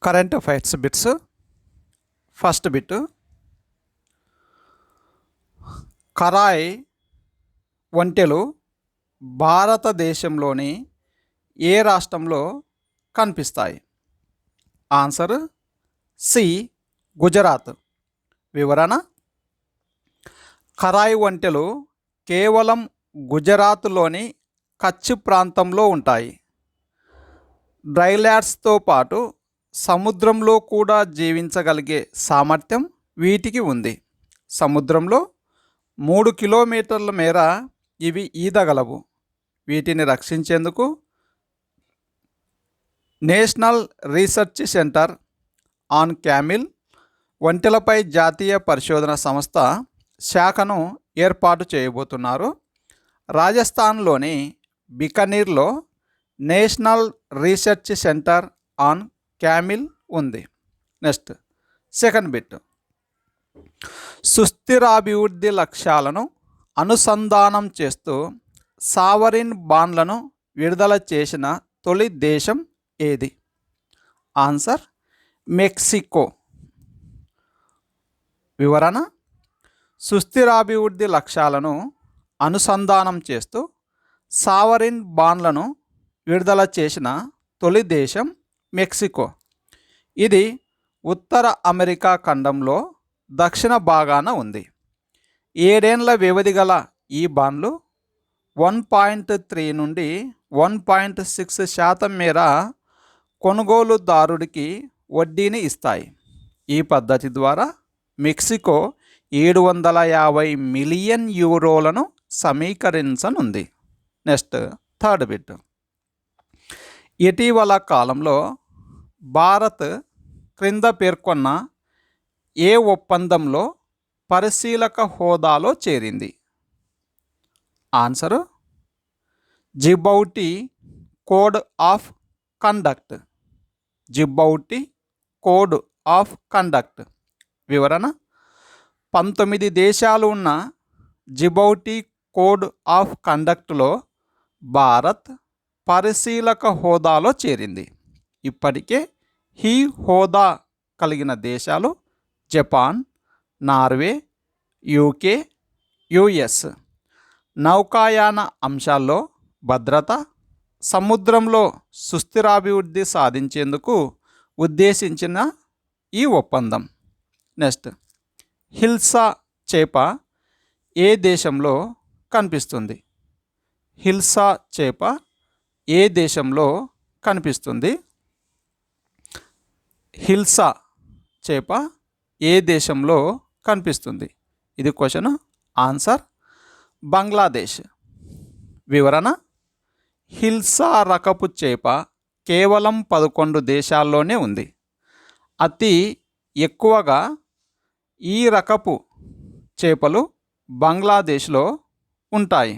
Current affairs bits. First bit, Kharai ఒంటెలు భారతదేశంలోని ఏ రాష్ట్రంలో కనిపిస్తాయి? Answer C, Gujarat. వివరణ: కరాయ్ ఒంటెలు కేవలం గుజరాత్లోని కచ్ ప్రాంతంలో ఉంటాయి. డ్రైలాట్స్తో పాటు సముద్రంలో కూడా జీవించగలిగే సామర్థ్యం వీటికి ఉంది. సముద్రంలో 3 కిలోమీటర్ల మేర ఇవి ఈదగలవు. వీటిని రక్షించేందుకు national research centre on camel ఒంటెలపై జాతీయ పరిశోధన సంస్థ శాఖను ఏర్పాటు చేయబోతున్నారు. రాజస్థాన్లోని బికనీర్లో national research centre on camel ఉంది. నెక్స్ట్ సెకండ్ బిట్, సుస్థిరాభివృద్ధి లక్ష్యాలను అనుసంధానం చేస్తూ సావరిన్ బాండ్లను విడుదల చేసిన తొలి దేశం ఏది? Answer Mexico. వివరణ: సుస్థిరాభివృద్ధి లక్ష్యాలను అనుసంధానం చేస్తూ సావరిన్ బాండ్లను విడుదల చేసిన తొలి దేశం మెక్సికో. ఇది ఉత్తర అమెరికా ఖండంలో దక్షిణ భాగాన ఉంది. 7 ఏళ్ల వ్యవధి గల ఈ బాండ్లు 1.3 నుండి 1.6% మేర కొనుగోలుదారుడికి వడ్డీని ఇస్తాయి. ఈ పద్ధతి ద్వారా మెక్సికో 750 మిలియన్ యూరోలను సమీకరించనుంది. నెక్స్ట్ థర్డ్ బిట్, ఇటీవల కాలంలో భారత్ క్రింద పేర్కొన్న ఏ ఒప్పందంలో పరిశీలక హోదాలో చేరింది? Answer Djibouti code of conduct. Djibouti code of conduct. వివరణ: 19 దేశాలు ఉన్న జిబౌటి కోడ్ ఆఫ్ కండక్ట్లో భారత్ పరిశీలక హోదాలో చేరింది. ఇప్పటికే ఈ హోదా కలిగిన దేశాలు జపాన్, నార్వే, యూకే, యుఎస్. నౌకాయాన అంశాల్లో భద్రత, సముద్రంలో సుస్థిరాభివృద్ధి సాధించేందుకు ఉద్దేశించిన ఈ ఒప్పందం. నెక్స్ట్, హిల్సా చేప ఏ దేశంలో కనిపిస్తుంది? హిల్సా చేప ఏ దేశంలో కనిపిస్తుంది? హిల్సా చేప ఏ దేశంలో కనిపిస్తుంది? ఇది క్వశ్చన్. ఆన్సర్ బంగ్లాదేశ్. వివరణ: హిల్సా రకపు చేప కేవలం 11 దేశాల్లోనే ఉంది. అతి ఎక్కువగా ఈ రకపు చేపలు బంగ్లాదేశ్లో ఉంటాయి.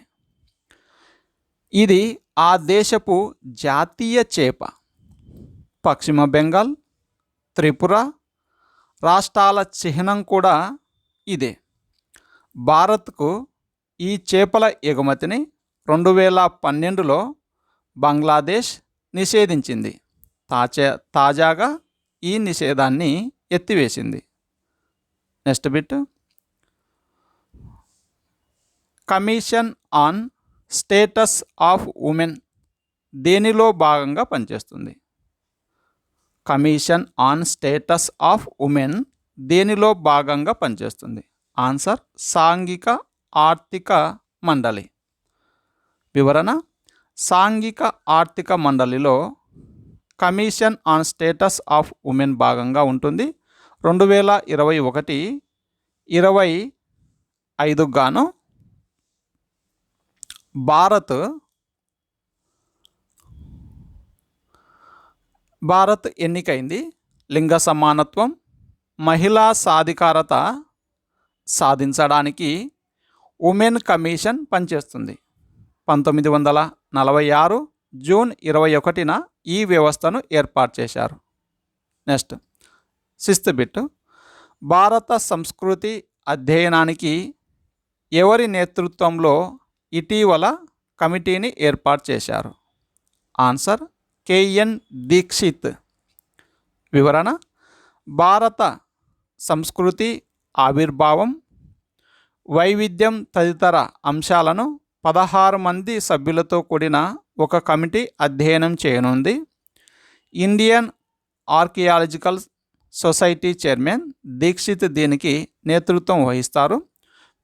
ఇది ఆ దేశపు జాతీయ చేప. పశ్చిమ బెంగాల్, త్రిపుర రాష్ట్రాల చిహ్నం కూడా ఇదే. భారత్కు ఈ చేపల ఎగుమతిని 2012లో బంగ్లాదేశ్ నిషేధించింది. తాజాగా ఈ నిషేధాన్ని ఎత్తివేసింది. Next bit, commission on status of women దేనిలో భాగంగా పనిచేస్తుంది? Commission on status of women దేనిలో భాగంగా పనిచేస్తుంది? ఆన్సర్ సాంఘిక ఆర్థిక మండలి. వివరణ: సాంఘిక ఆర్థిక మండలిలో commission on status of women భాగంగా ఉంటుంది. 2021-25 గాను భారత్ ఎన్నికైంది. లింగ సమానత్వం, మహిళా సాధికారత సాధించడానికి ఉమెన్ కమిషన్ పనిచేస్తుంది. 1946 జూన్ 21న ఈ వ్యవస్థను ఏర్పాటు చేశారు. నెక్స్ట్ సిక్స్త్ బిట్, భారత సంస్కృతి అధ్యయనానికి ఎవరి నేతృత్వంలో ఇటీవల కమిటీని ఏర్పాటు చేశారు? ఆన్సర్ కేఎన్ దీక్షిత్. వివరణ: భారత సంస్కృతి, ఆవిర్భావం, వైవిధ్యం తదితర అంశాలను 16 మంది సభ్యులతో కూడిన ఒక కమిటీ అధ్యయనం చేయనుంది. Indian archaeological society chairman Dikshit దీనికి నేతృత్వం వహిస్తారు.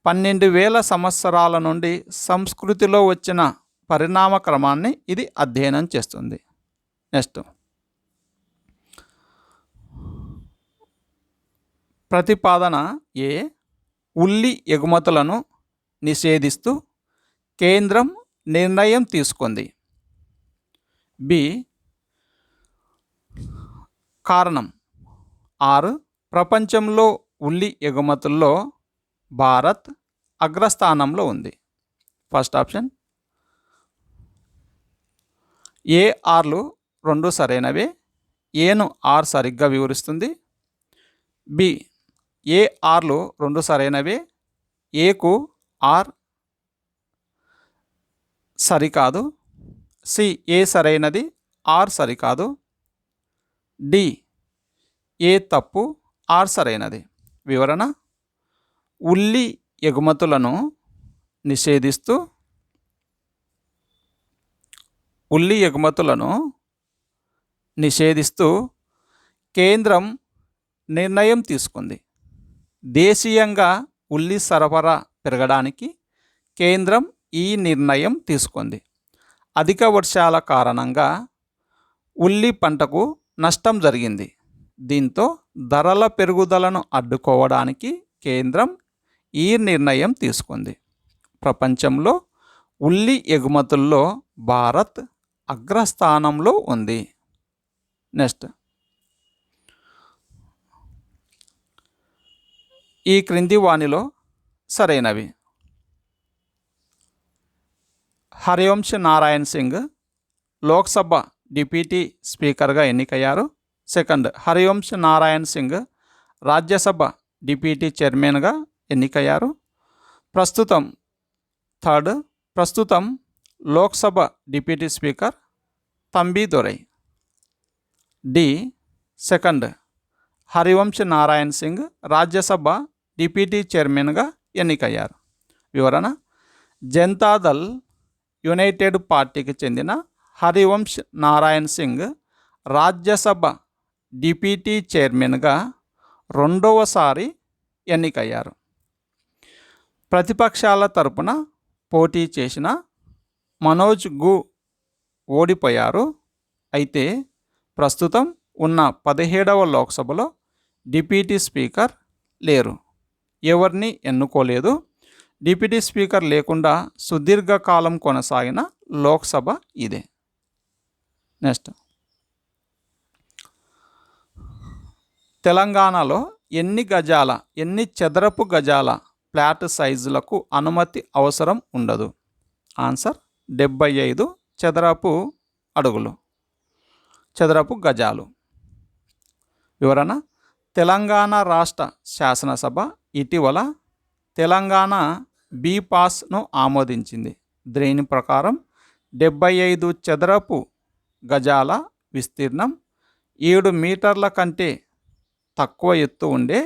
12,000 సంవత్సరాల నుండి సంస్కృతిలో వచ్చిన పరిణామ క్రమాన్ని ఇది అధ్యయనం చేస్తుంది. నెక్స్ట్, ప్రతిపాదన ఏ. ఉల్లి ఎగుమతులను నిషేధిస్తూ కేంద్రం నిర్ణయం తీసుకుంది. బి. కారణం: 6. ప్రపంచంలో ఉల్లి ఎగుమతుల్లో భారత్ అగ్రస్థానంలో ఉంది. First option. ఏ, ఆర్లు రెండు సరైనవే. ఏను ఆర్ సరిగ్గా వివరిస్తుంది. బి. ఏ, ఆర్లు రెండు సరైనవే. ఏకు ఆర్ సరికాదు. సి. ఏ సరైనది, ఆర్ సరికాదు. డి. ఏ తప్పు, ఆర్ సరైనది. వివరణ: ఉల్లి ఎగుమతులను నిషేధిస్తూ కేంద్రం నిర్ణయం తీసుకుంది. దేశీయంగా ఉల్లి సరఫరా పెరగడానికి కేంద్రం ఈ నిర్ణయం తీసుకుంది. అధిక వర్షాల కారణంగా ఉల్లి పంటకు నష్టం జరిగింది. దీంతో ధరల పెరుగుదలను అడ్డుకోవడానికి కేంద్రం ఈ నిర్ణయం తీసుకుంది. ప్రపంచంలో ఉల్లి ఎగుమతుల్లో భారత్ అగ్రస్థానంలో ఉంది. నెక్స్ట్, ఈ క్రింది వానిలో సరైనవి: హరివంశ్ నారాయణ్ సింగ్ లోక్సభ డిప్యూటీ స్పీకర్గా ఎన్నికయ్యారు. సెకండ్, హరివంశ్ నారాయణ్ సింగ్ రాజ్యసభ డిప్యూటీ చైర్మన్గా ఎన్నికయ్యారు. ప్రస్తుతం Lok Sabha deputy speaker Thambi Durai. D. Second, Harivansh Narayan Singh Rajya Sabha deputy చైర్మన్గా ఎన్నికయ్యారు. వివరణ: జనతాదళ్ యునైటెడ్ పార్టీకి చెందిన హరివంశ్ నారాయణ్ సింగ్ రాజ్యసభ డిప్యూటీ చైర్మన్గా రెండవసారి ఎన్నికయ్యారు. ప్రతిపక్షాల తరపున పోటీ చేసిన మనోజ్ గు ఓడిపోయారు. అయితే ప్రస్తుతం ఉన్న 17వ లోక్సభలో డిప్యూటీ స్పీకర్ లేరు. ఎవరిని ఎన్నుకోలేదు. డిప్యూటీ స్పీకర్ లేకుండా సుదీర్ఘకాలం కొనసాగిన లోక్సభ ఇదే. నెక్స్ట్, తెలంగాణలో ఎన్ని చదరపు గజాల ప్లాట్ సైజులకు అనుమతి అవసరం ఉండదు? ఆన్సర్: 75 చదరపు గజాలు. వివరణ: తెలంగాణ రాష్ట్ర శాసనసభ ఇటీవల తెలంగాణ బీపాస్ను ఆమోదించింది. దీని ప్రకారం 75 చదరపు గజాల విస్తీర్ణం, 7 మీటర్ల కంటే తక్కువ ఎత్తు ఉండే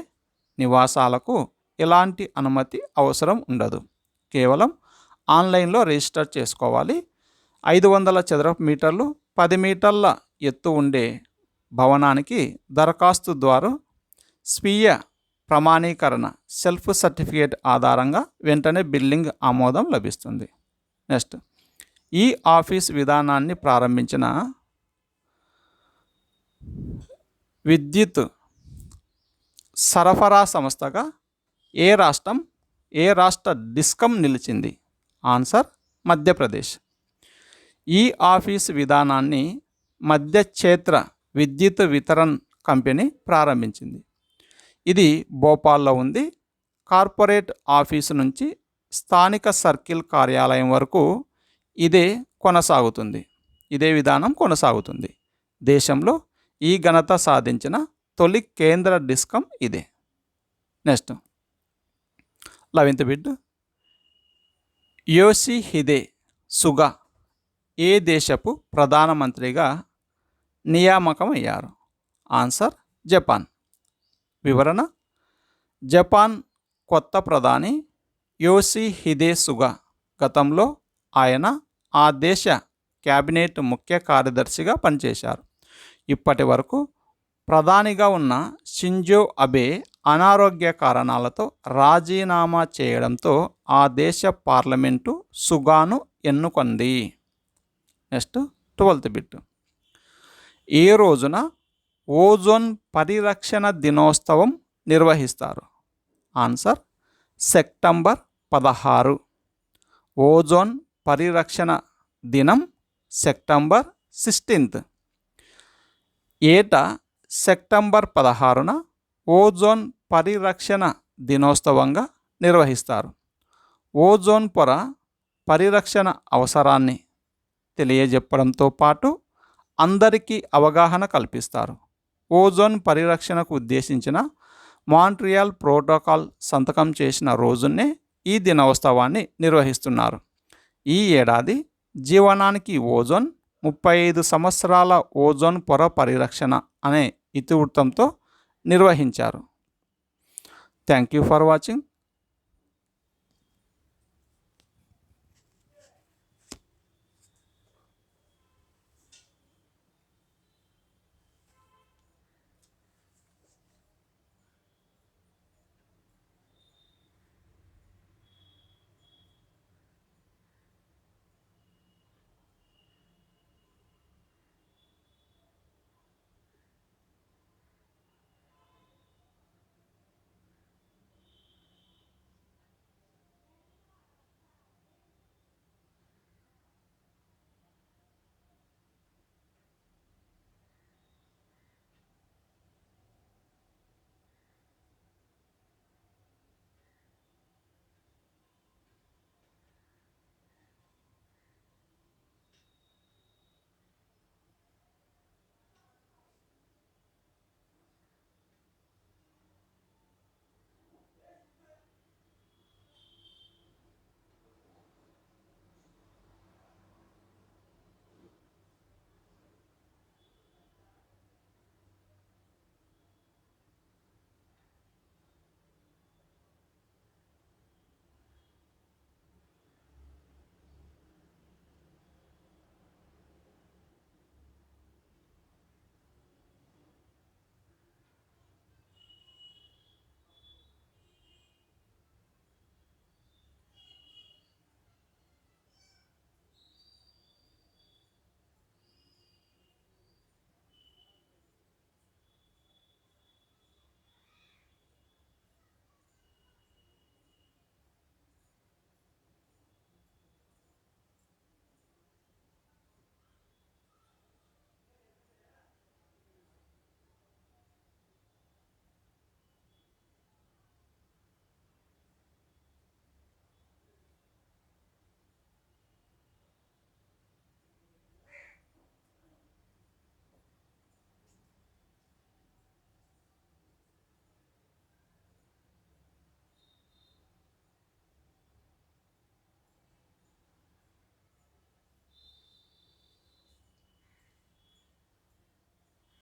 నివాసాలకు ఎలాంటి అనుమతి అవసరం ఉండదు. కేవలం ఆన్లైన్లో రిజిస్టర్ చేసుకోవాలి. 500 చదరపు మీటర్లు, 10 మీటర్ల ఎత్తు ఉండే భవనానికి దరఖాస్తు ద్వారా స్వీయ ప్రమాణీకరణ సెల్ఫ్ సర్టిఫికేట్ ఆధారంగా వెంటనే బిల్డింగ్ ఆమోదం లభిస్తుంది. నెక్స్ట్, ఈ ఆఫీస్ విధానాన్ని ప్రారంభించిన విద్యుత్ సరఫరా సంస్థగా ఏ రాష్ట్ర డిస్కమ్ నిలిచింది? ఆన్సర్: మధ్యప్రదేశ్. ఈ ఆఫీస్ విధానాన్ని మధ్య క్షేత్ర విద్యుత్ వితరణ కంపెనీ ప్రారంభించింది. ఇది భోపాల్లో ఉంది. కార్పొరేట్ ఆఫీసు నుంచి స్థానిక సర్కిల్ కార్యాలయం వరకు ఇదే విధానం కొనసాగుతుంది. దేశంలో ఈ ఘనత సాధించిన తొలి కేంద్ర డిస్కమ్ ఇదే. Next, 11th bit. యోషిహిదే సుగా ఏ దేశపు ప్రధానమంత్రిగా నియామకం అయ్యారు? Answer Japan. వివరణ: జపాన్ కొత్త ప్రధాని యోషిహిదే సుగా. గతంలో ఆయన ఆ దేశ క్యాబినెట్ ముఖ్య కార్యదర్శిగా పనిచేశారు. ఇప్పటి వరకు ప్రధానిగా ఉన్న షింజో అబే అనారోగ్య కారణాలతో రాజీనామా చేయడంతో ఆ దేశ పార్లమెంటు సుగాను ఎన్నుకుంది. Next 12th bit. ఏ రోజున ఓజోన్ పరిరక్షణ దినోత్సవం నిర్వహిస్తారు? Answer September 16. ఓజోన్ పరిరక్షణ దినం సెప్టెంబర్ 16. ఏటా సెప్టెంబర్ 16న ఓజోన్ పరిరక్షణ దినోత్సవంగా నిర్వహిస్తారు. ఓజోన్ పొర పరిరక్షణ అవసరాన్ని తెలియజెప్పడంతో పాటు అందరికీ అవగాహన కల్పిస్తారు. ఓజోన్ పరిరక్షణకు ఉద్దేశించిన మాంట్రియాల్ ప్రోటోకాల్ సంతకం చేసిన రోజునే ఈ దినోత్సవాన్ని నిర్వహిస్తున్నారు. ఈ ఏడాది జీవనానికి ఓజోన్ 35 సంవత్సరాల ఓజోన్ పొర పరిరక్షణ అనే ఇతివృత్తంతో నిర్వహించారు. Thank you for watching.